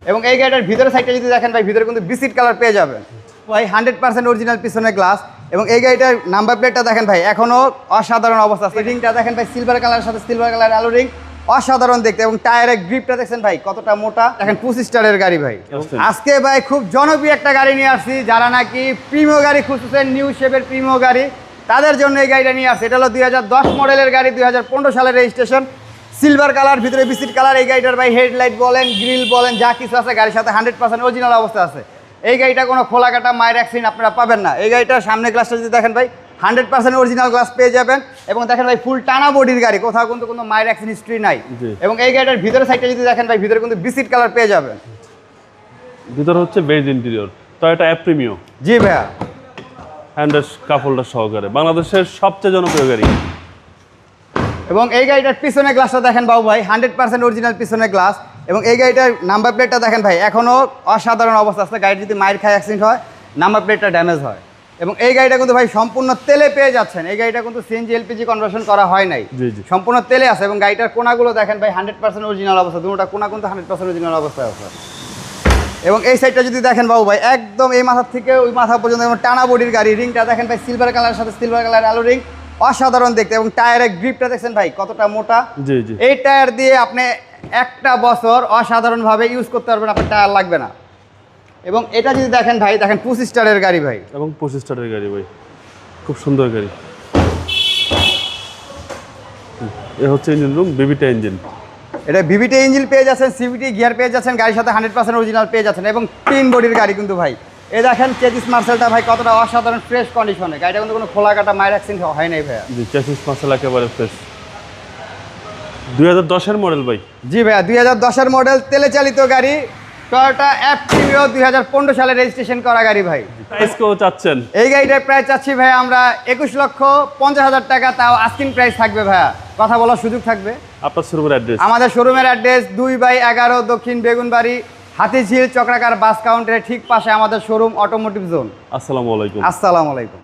এবং এই গাড়িটার ভিতরে সাইডটা যদি দেখেন ভাই, ভিতরে কিন্তু বিস্কিট কালার পেয়ে যাবেন ভাই, 100% অরিজিনাল পিছনে গ্লাস। এবং এই গাড়িটার নাম্বার প্লেটটা দেখেন ভাই, এখনো অসাধারণ অবস্থা আছে। রিংটা দেখেন ভাই, সিলভার কালারের সাথে সিলভার কালার অ্যালো রিং, অসাধারণ দেখতে। এবং টায়ারের গ্রিপটা দেখছেন ভাই কতটা মোটা, দেখেন 25 স্টারের গাড়ি ভাই। আজকে ভাই খুব জনপ্রিয় একটা গাড়ি নিয়ে আসছি, যারা নাকি প্রিমিও গাড়ি খুঁজতেছেন, নিউ শেপের প্রিমিও গাড়ি, তাদের জন্য এই গাড়িটা নিয়ে আসছে। এটা হলো 2010 মডেলের গাড়ি, 2015 সালের রেজিস্ট্রেশন, সিলভার কালার, ভিতরে বিস্কিট কালার। এই গাড়িটার ভাই হেডলাইট বলেন, গ্রিল বলেন, যা কিছু আছে গাড়ির সাথে 100% অরিজিনাল অবস্থা আছে। এই গাড়িটা কোনো খোলা কাটা মায়ের অ্যাক্সিডেন্ট আপনারা পাবেন না। এই গাড়িটার সামনে গ্লাসটা যদি দেখেন ভাই, 100% অরিজিনাল গ্লাস পেয়ে যাবেন। এবং দেখেন ভাই ফুল টানা বডির গাড়ি, কোথাও কিন্তু কোনো মায়ের অ্যাক্সিডেন্ট হিস্ট্রি নাই। এবং এই গাড়িটার ভিতরে সাইডটা যদি দেখেন ভাই, ভিতরে কিন্তু বিস্কিট কালার পেয়ে যাবেন। ভিতরে হচ্ছে বেজ ইন্টেরিয়র, টয়োটা প্রিমিও। জি ভাইয়া, হ্যান্ডেল কাপ হোল্ডার সহকারে, বাংলাদেশের সবচেয়ে জনপ্রিয় গাড়ি। এবং এই গাড়িটার পিছনে গ্লাসটা দেখেন বাবু ভাই, 100% অরিজিনাল পিছনে গ্লাস। এবং এই গাড়িটার নাম্বার প্লেটটা দেখেন ভাই, এখনও অসাধারণ অবস্থা আছে। গাড়ি যদি মায়ের খায় অ্যাক্সিডেন্ট হয়, নাম্বার প্লেটটা ড্যামেজ হয়। এবং এই গাড়িটা কিন্তু ভাই সম্পূর্ণ তেলে পেয়ে যাচ্ছেন। এই গাড়িটা কিন্তু সিএনজি এলপিজি কনভার্সন করা হয় নাই, সম্পূর্ণ তেলে আছে। এবং গাড়িটার কোনাগুলো দেখেন ভাই, 100% অরিজিনাল অবস্থা, দুটোটা কোনা কিন্তু 100% অরিজিনাল অবস্থায় আছে। এবং এই সাইডটা যদি দেখেন বাবু ভাই, একদম এই মাথার থেকে ওই মাথা পর্যন্ত টানা বডির গাড়ি। রিংটা দেখেন ভাই, সিলভার কালারের সাথে সিলভার কালার অ্যালো রিং, অসাধারণ দেখতে। এবং টায়ারের গ্রিপটা দেখছেন ভাই কতটা মোটা। এই টায়ার দিয়ে আপনি একটা বছর অসাধারণভাবে ইউজ করতে পারবেন, আপনার টায়ার লাগবে না। এবং এটা যদি দেখেন ভাই, দেখেন 25 স্টারের গাড়ি ভাই, এবং 25 স্টারের গাড়ি ভাই, খুব সুন্দর গাড়ি। এ হচ্ছে ইঞ্জিন রুম, বিবিটা ইঞ্জিন। এটা বিবিটি ইঞ্জিন পেয়ে যাচ্ছেন, সিবিটি গিয়ার পেয়ে যাচ্ছেন, গাড়ির সাথে 100% অরিজিনাল পেয়ে যাচ্ছেন। এবং তিন বডির গাড়ি কিন্তু ভাই, এই দেখেন চেসিস মার্সেলটা ভাই কতটা অসাধারণ ফ্রেশ কন্ডিশনে। গাড়িটা কিন্তু কোনো খোলা কাটা মায়ের অ্যাক্সিডেন্ট হয় নাই ভাইয়া। জি, চেসিস মার্সেল একেবারে ফ্রেশ। 2010-এর মডেল ভাই। জি ভাইয়া, 2010-এর মডেল, তেলে চালিত গাড়ি, টয়োটা প্রিমিও, 2015 সালে রেজিস্ট্রেশন করা গাড়ি ভাই। প্রাইস কত চাচ্ছেন? এই গাড়িটার প্রাইস চাচ্ছি ভাইয়া আমরা 21,50,000 টাকা, তাও আস্কিং প্রাইস থাকবে ভাইয়া, কথা বলার সুযোগ থাকবে। আপনার শোরুমের অ্যাড্রেস? আমাদের শোরুমের অ্যাড্রেস 2/11 দক্ষিণ বেগুনবাড়ি, হাতিঝিল চক্রাকার বাস কাউন্টারের ঠিক পাশে আমাদের শোরুম, অটোমোটিভ জোন। আসসালামু আলাইকুম। আসসালামু আলাইকুম।